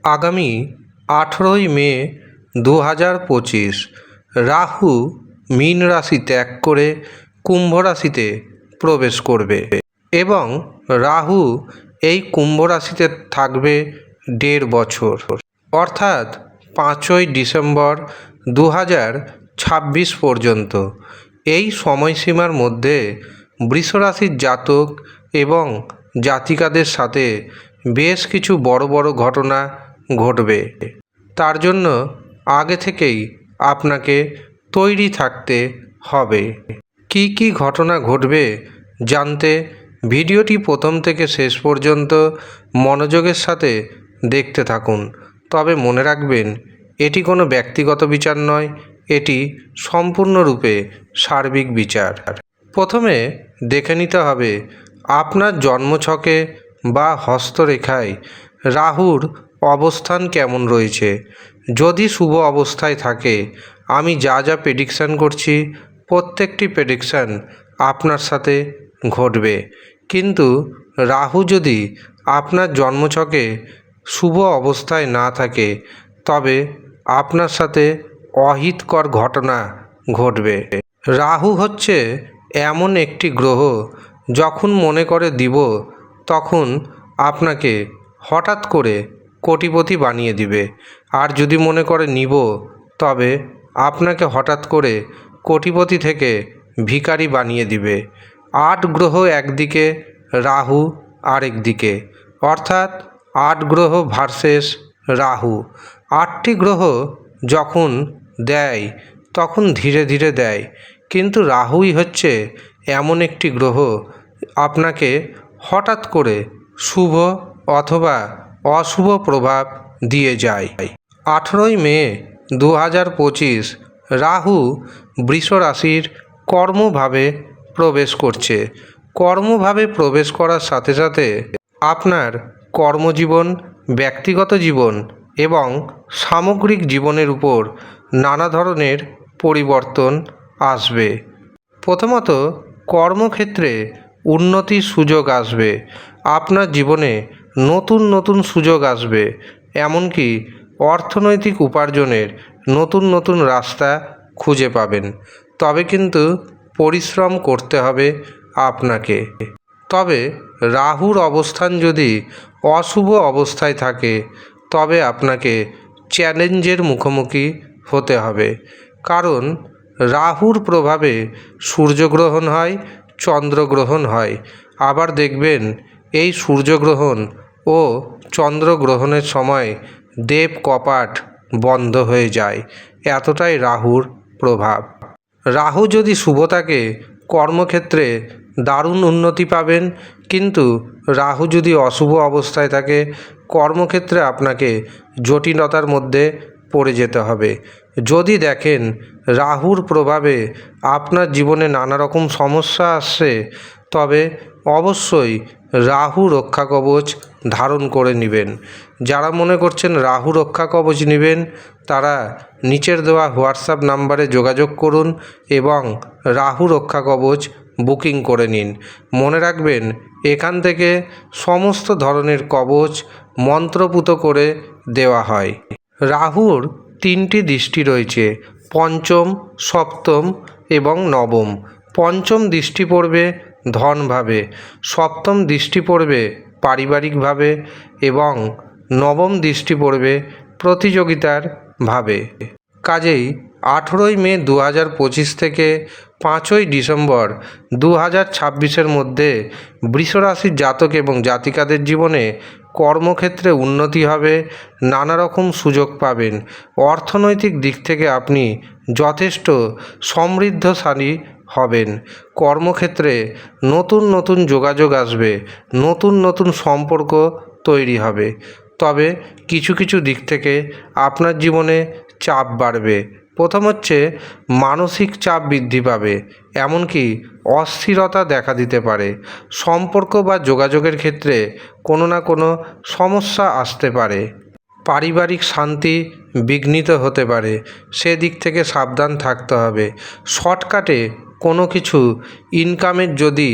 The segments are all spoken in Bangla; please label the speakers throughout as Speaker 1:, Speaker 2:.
Speaker 1: আগামী 18ই মে 2025 রাহু মীন রাশি ত্যাগ করে কুম্ভ রাশিতে প্রবেশ করবে এবং রাহু এই কুম্ভ রাশিতে থাকবে 1.5 বছর, অর্থাৎ 5ই ডিসেম্বর 2026 পর্যন্ত। এই সময়সীমার মধ্যে বৃষ রাশির জাতক এবং জাতিকাদের সাথে বেশ কিছু বড় বড় ঘটনা ঘটবে। তার জন্য আগে থেকেই আপনাকে তৈরি থাকতে হবে। কি কি ঘটনা ঘটবে জানতে ভিডিওটি প্রথম থেকে শেষ পর্যন্ত মনোযোগের সাথে দেখতে থাকুন। তবে মনে রাখবেন, এটি কোনো ব্যক্তিগত বিচার নয়, এটি সম্পূর্ণরূপে সার্বিক বিচার। প্রথমে দেখে নিতে হবে আপনার জন্মছকে বা হস্তরেখায় রাহুর অবস্থান কেমন রয়েছে। যদি শুভ অবস্থায় থাকে, আমি যা যা প্রেডিকশান করছি প্রত্যেকটি প্রেডিকশান আপনার সাথে ঘটবে। কিন্তু রাহু যদি আপনার জন্মছকে শুভ অবস্থায় না থাকে, তবে আপনার সাথে অহিতকর ঘটনা ঘটবে। রাহু হচ্ছে এমন একটি গ্রহ, যখন মনে করে দিব তখন আপনাকে হঠাৎ করে কোটিপতি বানিয়ে দিবে, আর যদি মনে করে নিব তবে আপনাকে হঠাৎ করে কোটিপতি থেকে ভিখারি বানিয়ে দিবে। 8 গ্রহ একদিকে, রাহু আরেক দিকে, অর্থাৎ 8 গ্রহ ভার্সেস রাহু। 8টি গ্রহ যখন দেয় তখন ধীরে ধীরে দেয়, কিন্তু রাহুই হচ্ছে এমন একটি গ্রহ আপনাকে হঠাৎ করে শুভ অথবা অশুভ প্রভাব দিয়ে যায়। 18ই মে 2025 রাহু বৃষ রাশির কর্মভাবে প্রবেশ করছে। কর্মভাবে প্রবেশ করার সাথে সাথে আপনার কর্মজীবন, ব্যক্তিগত জীবন এবং সামগ্রিক জীবনের উপর নানা ধরনের পরিবর্তন আসবে। প্রথমত, কর্মক্ষেত্রে উন্নতির সুযোগ আসবে। আপনার জীবনে নতুন নতুন সুযোগ আসবে, এমনকি অর্থনৈতিক উপার্জনের নতুন নতুন রাস্তা খুঁজে পাবেন। তবে কিন্তু পরিশ্রম করতে হবে আপনাকে। তবে রাহুর অবস্থান যদি অশুভ অবস্থায় থাকে, তবে আপনাকে চ্যালেঞ্জের মুখোমুখি হতে হবে। কারণ রাহুর প্রভাবে সূর্যগ্রহণ হয়, চন্দ্রগ্রহণ হয়। আবার দেখবেন, এই সূর্যগ্রহণ ও চন্দ্রগ্রহণের সময় দেব কপাট বন্ধ হয়ে যায়। এতটাই রাহুর প্রভাব। রাহু যদি শুভ থাকে, কর্মক্ষেত্রে দারুণ উন্নতি পাবেন, কিন্তু রাহু যদি অশুভ অবস্থায় থাকে, কর্মক্ষেত্রে আপনাকে জটিলতার মধ্যে পড়ে যেতে হবে। যদি দেখেন রাহুর প্রভাবে আপনার জীবনে নানা রকম সমস্যা আসছে, তবে অবশ্যই রাহু রক্ষা কবচ ধারণ করে নেবেন। যারা মনে করছেন রাহু রক্ষা কবচ নেবেন, তারা নিচের দেওয়া হোয়াটসঅ্যাপ নাম্বারে যোগাযোগ করুন এবং রাহু রক্ষা কবচ বুকিং করে নিন। মনে রাখবেন, এখান থেকে সমস্ত ধরনের কবচ মন্ত্রপুত করে দেওয়া হয়। রাহুর 3টি দৃষ্টি রয়েছে, পঞ্চম, সপ্তম এবং নবম। পঞ্চম দৃষ্টি পড়বে ধনভাবে, সপ্তম দৃষ্টি পড়বে পারিবারিকভাবে এবং নবম দৃষ্টি পড়বে প্রতিযোগিতার ভাবে। কাজেই 18ই মে 2025 থেকে 5ই ডিসেম্বর 2026-এর মধ্যে বৃষরাশির জাতক এবং জাতিকাদের জীবনে কর্মক্ষেত্রে উন্নতি হবে, নানা রকম সুযোগ পাবেন। অর্থনৈতিক দিক থেকে আপনি যথেষ্ট সমৃদ্ধশালী হবেন। কর্মক্ষেত্রে নতুন নতুন যোগাযোগ আসবে, নতুন নতুন সম্পর্ক তৈরি হবে। তবে কিছু কিছু দিক থেকে আপনার জীবনে চাপ বাড়বে। প্রথম হচ্ছে মানসিক চাপ বৃদ্ধি পাবে, এমনকি অস্থিরতা দেখা দিতে পারে। সম্পর্ক বা যোগাযোগের ক্ষেত্রে কোনো না কোনো সমস্যা আসতে পারে। পারিবারিক শান্তি বিঘ্নিত হতে পারে, সেদিক থেকে সাবধান থাকতে হবে। শর্টকাটে কোনো কিছু ইনকামের যদি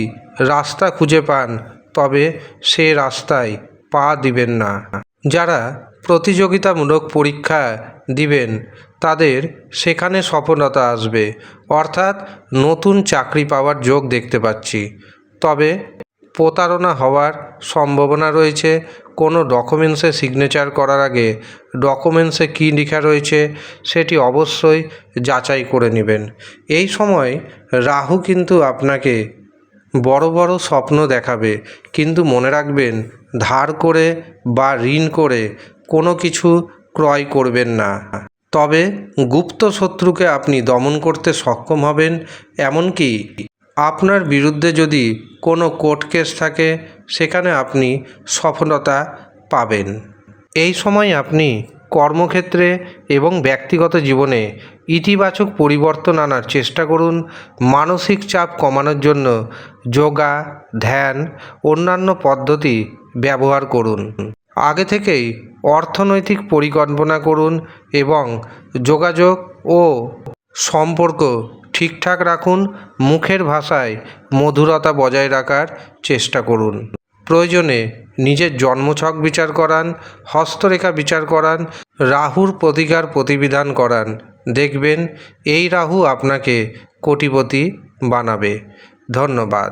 Speaker 1: রাস্তা খুঁজে পান, তবে সে রাস্তায় পা দিবেন না। যারা প্রতিযোগিতামূলক পরীক্ষা দিবেন তাদের সেখানে সফলতা আসবে, অর্থাৎ নতুন চাকরি পাওয়ার যোগ দেখতে পাচ্ছি। তবে প্রতারণা হওয়ার সম্ভাবনা রয়েছে। কোনো ডকুমেন্টসে সিগনেচার করার আগে ডকুমেন্টসে কী লেখা রয়েছে সেটি অবশ্যই যাচাই করে নেবেন। এই সময় রাহু কিন্তু আপনাকে বড় বড় স্বপ্ন দেখাবে, কিন্তু মনে রাখবেন ধার করে বা ঋণ করে কোনো কিছু ক্রয় করবেন না। তবে গুপ্ত শত্রুকে আপনি দমন করতে সক্ষম হবেন। এমনকি আপনার বিরুদ্ধে যদি কোনো কোর্ট কেস থাকে সেখানে আপনি সফলতা পাবেন। এই সময় আপনি কর্মক্ষেত্রে এবং ব্যক্তিগত জীবনে ইতিবাচক পরিবর্তন আনার চেষ্টা করুন। মানসিক চাপ কমানোর জন্য যোগা, ধ্যান, অন্যান্য পদ্ধতি ব্যবহার করুন। আগে থেকেই অর্থনৈতিক পরিকল্পনা করুন এবং যোগাযোগ ও সম্পর্ক ঠিকঠাক রাখুন। মুখের ভাষায় মধুরতা বজায় রাখার চেষ্টা করুন। প্রয়োজনে নিজের জন্মছক বিচার করান, হস্তরেখা বিচার করান, রাহুর প্রতিকার প্রতিবিধান করান। দেখবেন এই রাহু আপনাকে কোটিপতি বানাবে। ধন্যবাদ।